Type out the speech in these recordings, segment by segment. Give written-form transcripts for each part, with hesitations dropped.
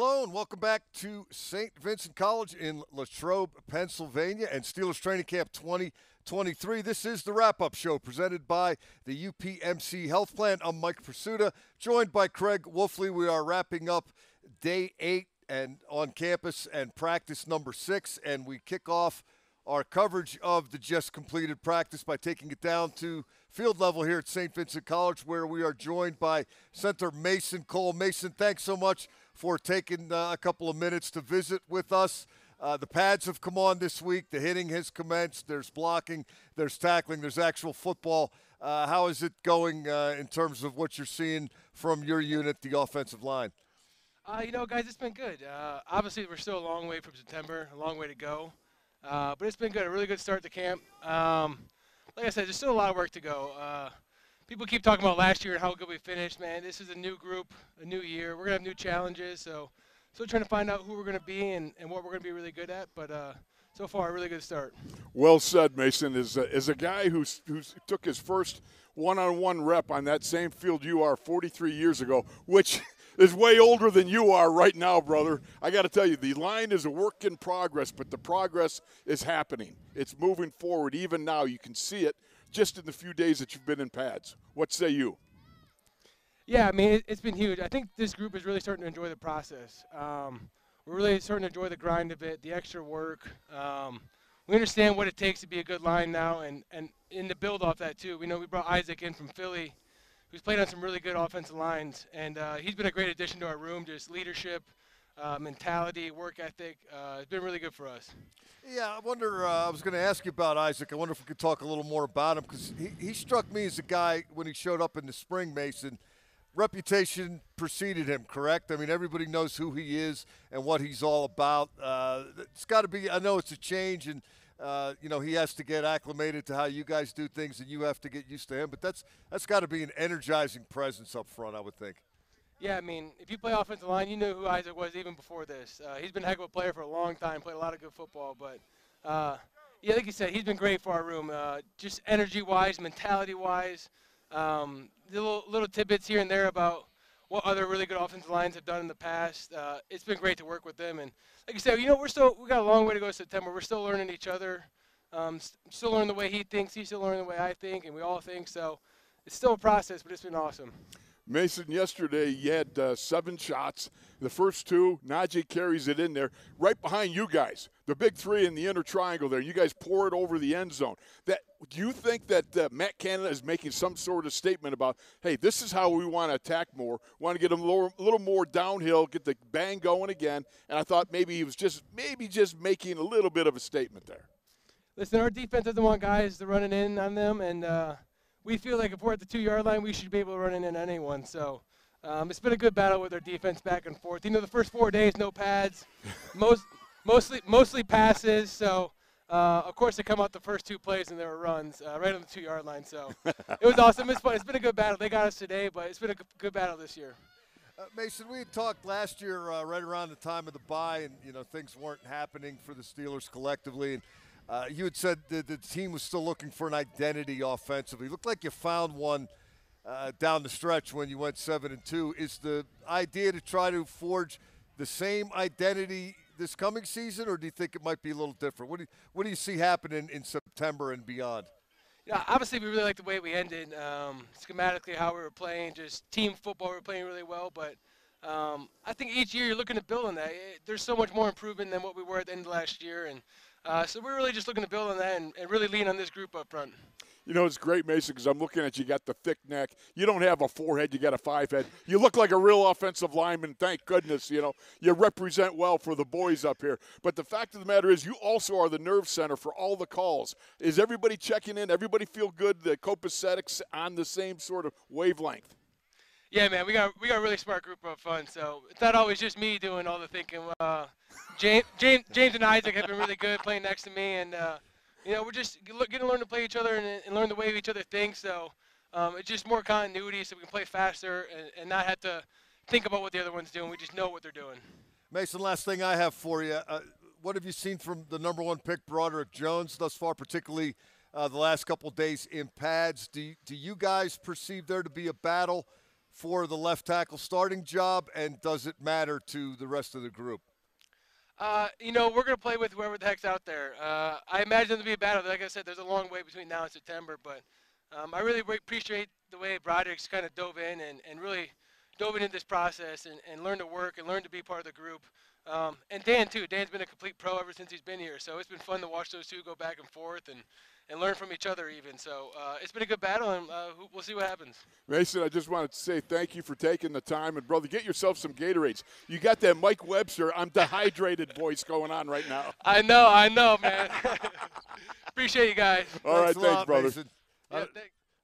Hello and welcome back to St. Vincent College in Latrobe, Pennsylvania, and Steelers Training Camp 2023. This is the wrap-up show presented by the UPMC Health Plan. I'm Mike Prisuta, joined by Craig Wolfley. We are wrapping up day 8 and on campus and practice number 6, and we kick off our coverage of the just completed practice by taking it down to field level here at St. Vincent College, where we are joined by center Mason Cole. Mason, thanks so much for taking a couple of minutes to visit with us. The pads have come on this week. The hitting has commenced. There's blocking. There's tackling. There's actual football. How is it going in terms of what you're seeing from your unit, the offensive line? Guys, it's been good. Obviously, we're still a long way from September, a long way to go. But it's been good, a really good start to camp. Like I said, there's still a lot of work to go. People keep talking about last year and how good we finished. Man, this is a new group, a new year. We're going to have new challenges, so still trying to find out who we're going to be and what we're going to be really good at. But so far, a really good start. Well said, Mason. As a guy who took his first one-on-one rep on that same field you are 43 years ago, which is way older than you are right now, brother. I got to tell you, the line is a work in progress, but the progress is happening. It's moving forward. Even now, you can see it just in the few days that you've been in pads. What say you? Yeah, I mean, it's been huge. I think this group is really starting to enjoy the process. We're really starting to enjoy the grind of it, the extra work. We understand what it takes to be a good line now, and in the build off that, too. We know we brought Isaac in from Philly, who's played on some really good offensive lines, and he's been a great addition to our room, just leadership, mentality, work ethic. It's been really good for us. Yeah, I wonder, I was going to ask you about Isaac. I wonder if we could talk a little more about him, because he struck me as a guy, when he showed up in the spring, Mason, reputation preceded him, correct? I mean, everybody knows who he is and what he's all about. It's got to be, I know it's a change, and he has to get acclimated to how you guys do things, and you have to get used to him. But that's got to be an energizing presence up front, I would think. Yeah, I mean, if you play offensive line, you knew who Isaac was even before this. He's been a heck of a player for a long time, played a lot of good football. But, yeah, like you said, he's been great for our room, just energy-wise, mentality-wise. Little tidbits here and there about what other really good offensive lines have done in the past. It's been great to work with them. And like you said, we got a long way to go in September. We're still learning each other. Still learning the way he thinks. He's still learning the way I think, and we all think. So it's still a process, but it's been awesome. Mason, yesterday you had 7 shots. The first 2, Najee carries it in there right behind you guys, the big 3 in the inner triangle there. You guys pour it over the end zone. Do you think that Matt Canada is making some sort of statement about, hey, this is how we want to attack more, want to get them a little more downhill, get the bang going again? And I thought maybe he was just making a little bit of a statement there. Listen, our defense doesn't want guys to run it in on them, and we feel like if we're at the 2-yard line, we should be able to run it in anyone. So it's been a good battle with our defense back and forth. The first 4 days, no pads, mostly passes. So, of course, they come out the first 2 plays and there were runs right on the 2-yard line. So it was awesome. It's fun. It's been a good battle. They got us today, but it's been a good battle this year. Mason, we had talked last year right around the time of the bye, and things weren't happening for the Steelers collectively. And you had said that the team was still looking for an identity offensively. It looked like you found one down the stretch when you went 7-2. Is the idea to try to forge the same identity this coming season, or do you think it might be a little different? What do you see happening in September and beyond? Yeah, obviously we really liked the way we ended. Schematically, how we were playing, just team football, we were playing really well. But I think each year you're looking to build on that. There's so much more improvement than what we were at the end of last year, and so we're really just looking to build on that and really lean on this group up front. It's great, Mason, because I'm looking at you got the thick neck. You don't have a 4-head, you got a 5-head. You look like a real offensive lineman, thank goodness. You represent well for the boys up here. But the fact of the matter is you also are the nerve center for all the calls. Is everybody checking in? Everybody feel good? The copacetic's on the same sort of wavelength? Yeah, man, we got a really smart group up front, so it's not always just me doing all the thinking. James and Isaac have been really good playing next to me, and we're just getting to learn to play each other and learn the way each other think. So it's just more continuity, so we can play faster and not have to think about what the other one's doing. We just know what they're doing. Mason, last thing I have for you. What have you seen from the number 1 pick, Broderick Jones, thus far, particularly the last couple of days in pads? Do you guys perceive there to be a battle for the left tackle starting job, and does it matter to the rest of the group? We're going to play with whoever the heck's out there. I imagine there'll be a battle. Like I said, there's a long way between now and September, but I really appreciate the way Broderick's kind of dove in and really dove into this process and learned to work and learned to be part of the group. And Dan, too. Dan's been a complete pro ever since he's been here, so it's been fun to watch those two go back and forth and learn from each other even. So it's been a good battle, and we'll see what happens. Mason, I just wanted to say thank you for taking the time. And, brother, get yourself some Gatorades. You got that Mike Webster, I'm dehydrated voice going on right now. I know, man. Appreciate you guys. All right, thanks, brother. Mason.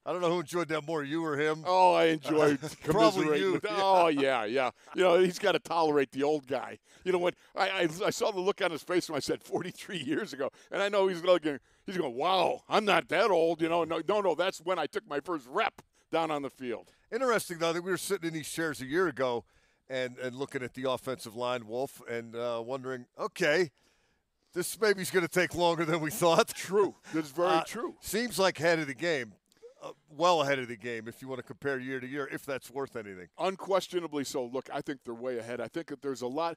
I don't know who enjoyed that more, you or him. Oh, I enjoyed Probably you. Oh, yeah. He's got to tolerate the old guy. When I saw the look on his face when I said 43 years ago, and I know he's going, wow, I'm not that old. No, that's when I took my first rep down on the field. Interesting, though, that we were sitting in these chairs a year ago and looking at the offensive line, Wolf, and wondering, okay, this maybe's going to take longer than we thought. True. That's very true. Seems like head of the game. Well ahead of the game if you want to compare year to year, if that's worth anything. Unquestionably so. Look, I think they're way ahead. I think that there's a lot.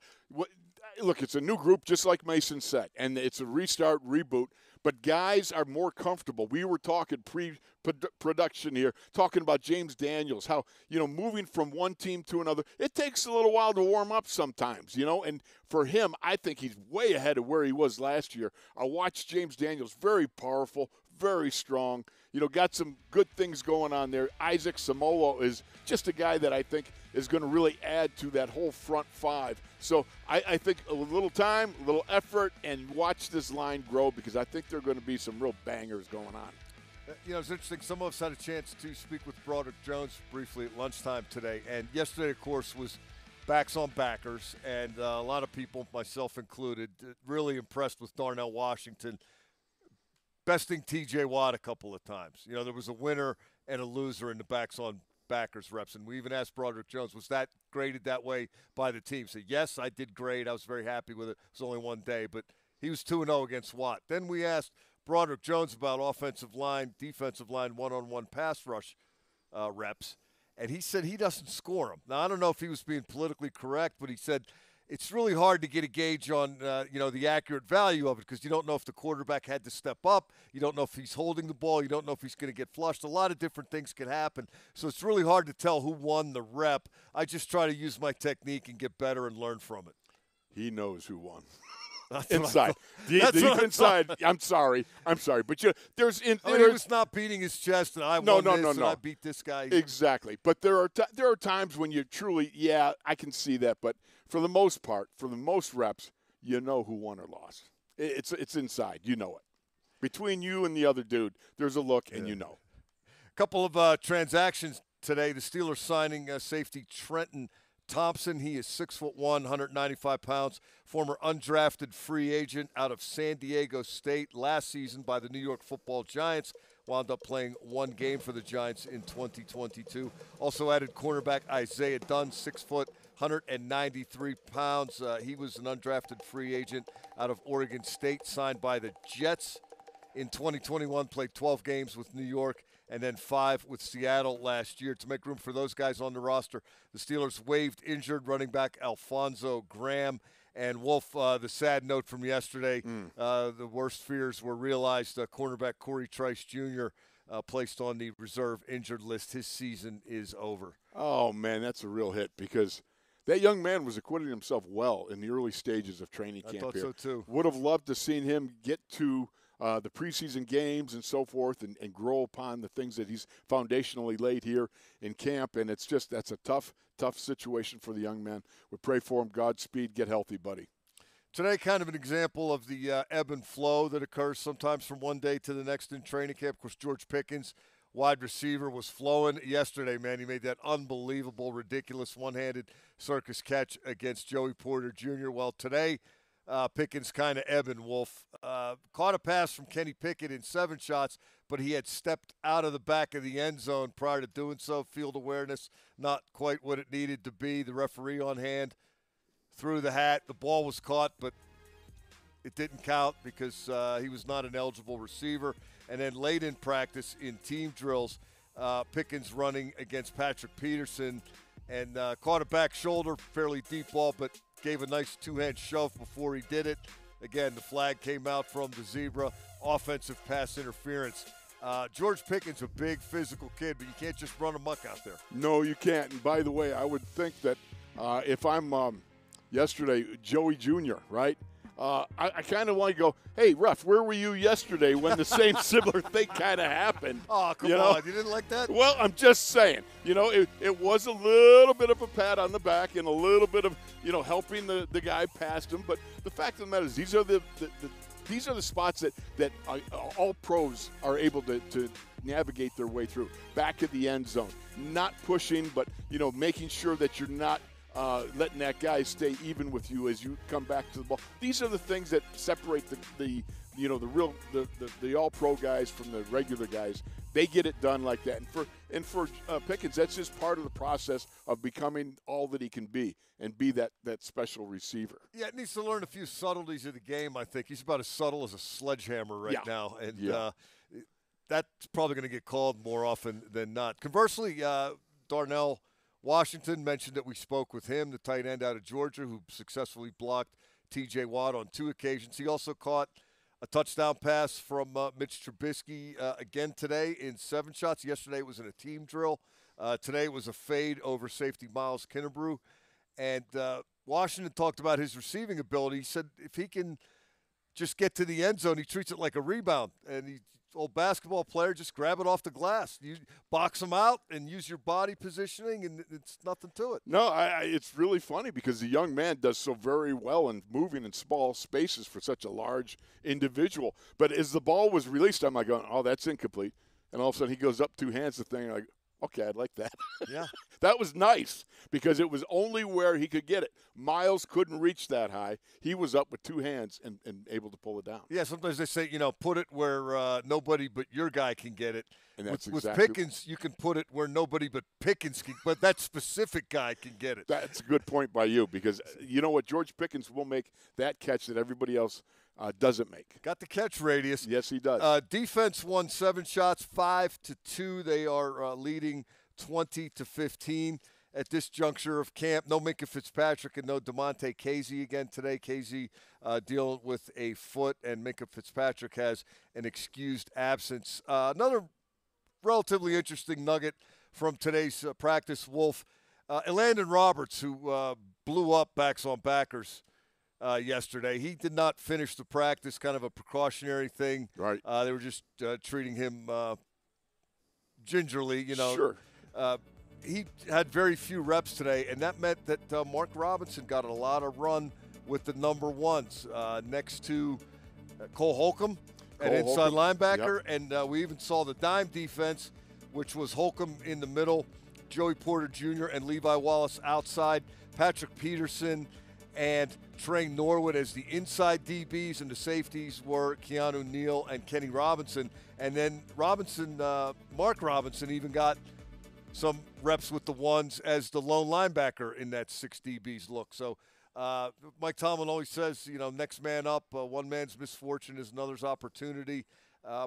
Look, it's a new group, just like Mason said, and it's a restart, reboot, but guys are more comfortable. We were talking pre-production here, talking about James Daniels, how, moving from one team to another, it takes a little while to warm up sometimes, and for him, I think he's way ahead of where he was last year. I watched James Daniels, very powerful, very strong, got some good things going on there. Isaac Samolo is just a guy that I think is going to really add to that whole front five. So I think a little time, a little effort, and watch this line grow, because I think there are going to be some real bangers going on. It's interesting. Some of us had a chance to speak with Broderick Jones briefly at lunchtime today. And yesterday, of course, was backs on backers. And a lot of people, myself included, really impressed with Darnell Washington besting T.J. Watt a couple of times. There was a winner and a loser in the backs on backers reps. And we even asked Broderick Jones, was that graded that way by the team? He said, yes, I did grade. I was very happy with it. It was only one day, but he was 2-0 against Watt. Then we asked Broderick Jones about offensive line, defensive line, one-on-one pass rush reps, and he said he doesn't score them. Now, I don't know if he was being politically correct, but he said it's really hard to get a gauge on, the accurate value of it, because you don't know if the quarterback had to step up. You don't know if he's holding the ball. You don't know if he's going to get flushed. A lot of different things can happen. So it's really hard to tell who won the rep. I just try to use my technique and get better and learn from it. He knows who won. That's inside. Deep inside. I'm sorry. But there's he was not beating his chest and I won this and I beat this guy. Exactly. But there are times when you truly, I can see that. But for the most part, for the most reps, you know who won or lost. It's inside. You know it. Between you and the other dude, there's a look, and you know. A couple of transactions today. The Steelers signing safety Trenton Thompson. He is 6'1", 195 pounds, former undrafted free agent out of San Diego State last season by the New York Football Giants. Wound up playing one game for the Giants in 2022. Also added cornerback Isaiah Dunn, 6 foot, 193 pounds. He was an undrafted free agent out of Oregon State, signed by the Jets in 2021, played 12 games with New York, and then 5 with Seattle last year. To make room for those guys on the roster, the Steelers waived injured running back Alfonso Graham. And Wolf, the sad note from yesterday, the worst fears were realized. Cornerback Corey Trice Jr. Placed on the reserve injured list. His season is over. Oh, man, that's a real hit, because that young man was acquitting himself well in the early stages of training camp. I thought so, too. Would have loved to seen him get to the preseason games and so forth, and grow upon the things that he's foundationally laid here in camp. And it's just, that's a tough situation for the young man. We pray for him. Godspeed. Get healthy, buddy. Today, kind of an example of the ebb and flow that occurs sometimes from one day to the next in training camp. Of course, George Pickens, wide receiver, was flowing yesterday, man. He made that unbelievable, ridiculous one-handed circus catch against Joey Porter Jr. Well, today, Pickens kind of ebbing, Wolf. Caught a pass from Kenny Pickett in 7 shots, but he had stepped out of the back of the end zone prior to doing so. Field awareness, not quite what it needed to be. The referee on hand threw the hat. The ball was caught, but it didn't count because he was not an eligible receiver. And then late in practice in team drills, Pickens running against Patrick Peterson and caught a back shoulder, fairly deep ball, but gave a nice two-hand shove before he did it. Again, the flag came out from the zebra, offensive pass interference. George Pickens, a big physical kid, but you can't just run amok out there. No, you can't. And by the way, I would think that if I'm yesterday, Joey Jr., right? I kind of want to go, hey, ref, where were you yesterday when the same similar thing kind of happened? Oh, come on. You didn't like that? Well, I'm just saying. It was a little bit of a pat on the back and a little bit of, helping the guy past him. But the fact of the matter is these are the spots that all pros are able to navigate their way through. Back at the end zone. Not pushing, but, making sure that you're not letting that guy stay even with you as you come back to the ball. These are the things that separate the all-pro guys from the regular guys. They get it done like that. And for Pickens, that's just part of the process of becoming all that he can be and be that special receiver. Yeah, it needs to learn a few subtleties of the game, I think. He's about as subtle as a sledgehammer right now. And that's probably going to get called more often than not. Conversely, Darnell Washington mentioned that we spoke with him, the tight end out of Georgia, who successfully blocked T.J. Watt on 2 occasions. He also caught a touchdown pass from Mitch Trubisky again today in 7 shots. Yesterday it was in a team drill. Today it was a fade over safety Miles Kinnebrew. And Washington talked about his receiving ability. He said if he can just get to the end zone, he treats it like a rebound. And he old basketball player, just grab it off the glass. You box them out and use your body positioning, and it's nothing to it. No, it's really funny because the young man does so very well in moving in small spaces for such a large individual. But as the ball was released, I'm like, oh, that's incomplete. And all of a sudden he goes up 2 hands, the thing, like, okay, I'd like that. Yeah. That was nice because it was only where he could get it. Miles couldn't reach that high. He was up with 2 hands and able to pull it down. Yeah, sometimes they say, put it where nobody but your guy can get it. And that's with Pickens, you can put it where nobody but Pickens can, but that specific guy can get it. That's a good point by you because you know what? George Pickens will make that catch that everybody else doesn't make. Got the catch radius. Yes, he does. Defense won 7 shots, 5-2. They are leading 20-15 at this juncture of camp. No Minka Fitzpatrick and no DeMonte Casey again today. Casey dealing with a foot, and Minka Fitzpatrick has an excused absence. Another relatively interesting nugget from today's practice, Wolf. Elandon Roberts, who blew up backs on backers yesterday. He did not finish the practice, kind of a precautionary thing. Right. They were just treating him gingerly, Sure. He had very few reps today, and that meant that Mark Robinson got a lot of run with the number ones next to Cole Holcomb at inside linebacker. Yep. And we even saw the dime defense, which was Holcomb in the middle, Joey Porter Jr. and Levi Wallace outside, Patrick Peterson and Trey Norwood as the inside DBs, and the safeties were Keanu Neal and Kenny Robinson. And then Mark Robinson even got some reps with the ones as the lone linebacker in that 6 DBs look. So Mike Tomlin always says, next man up, one man's misfortune is another's opportunity.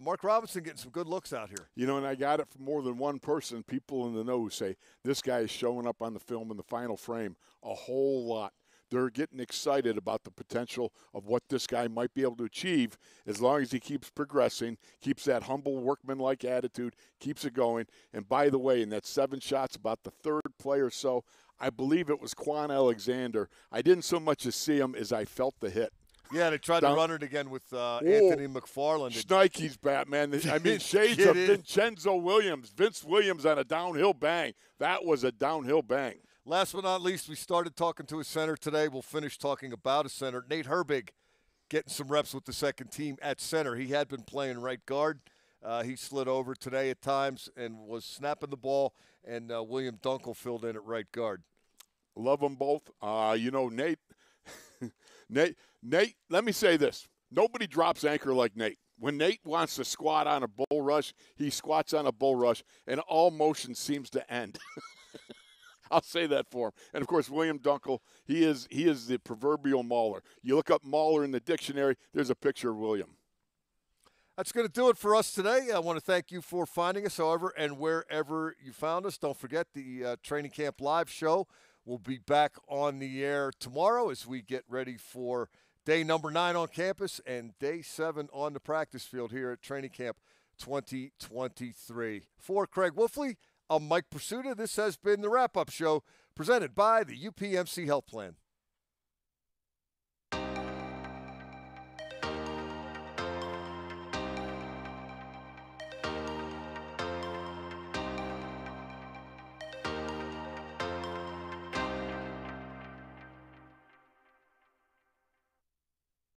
Mark Robinson getting some good looks out here. And I got it from more than one person, people in the know who say, this guy is showing up on the film in the final frame a whole lot. They're getting excited about the potential of what this guy might be able to achieve as long as he keeps progressing, keeps that humble workman-like attitude, keeps it going. And by the way, in that 7 shots, about the 3rd play or so, I believe it was Quan Alexander. I didn't so much as see him as I felt the hit. Yeah, they tried to run it again with Anthony McFarland. Schneike's Batman. I mean, shades of Vincenzo Williams. Vince Williams on a downhill bang. That was a downhill bang. Last but not least, we started talking to a center today. We'll finish talking about a center. Nate Herbig getting some reps with the second team at center. He had been playing right guard. He slid over today at times and was snapping the ball, and William Dunkel filled in at right guard. Love them both. Nate, Nate, let me say this. Nobody drops anchor like Nate. When Nate wants to squat on a bull rush, he squats on a bull rush, and all motion seems to end. I'll say that for him. And, of course, William Dunkel, he is the proverbial mauler. You look up mauler in the dictionary, there's a picture of William. That's going to do it for us today. I want to thank you for finding us, however, and wherever you found us. Don't forget the Training Camp Live show will be back on the air tomorrow as we get ready for day number 9 on campus and day 7 on the practice field here at Training Camp 2023. For Craig Wolfley, I'm Mike Prisuta. This has been the Wrap-Up Show presented by the UPMC Health Plan.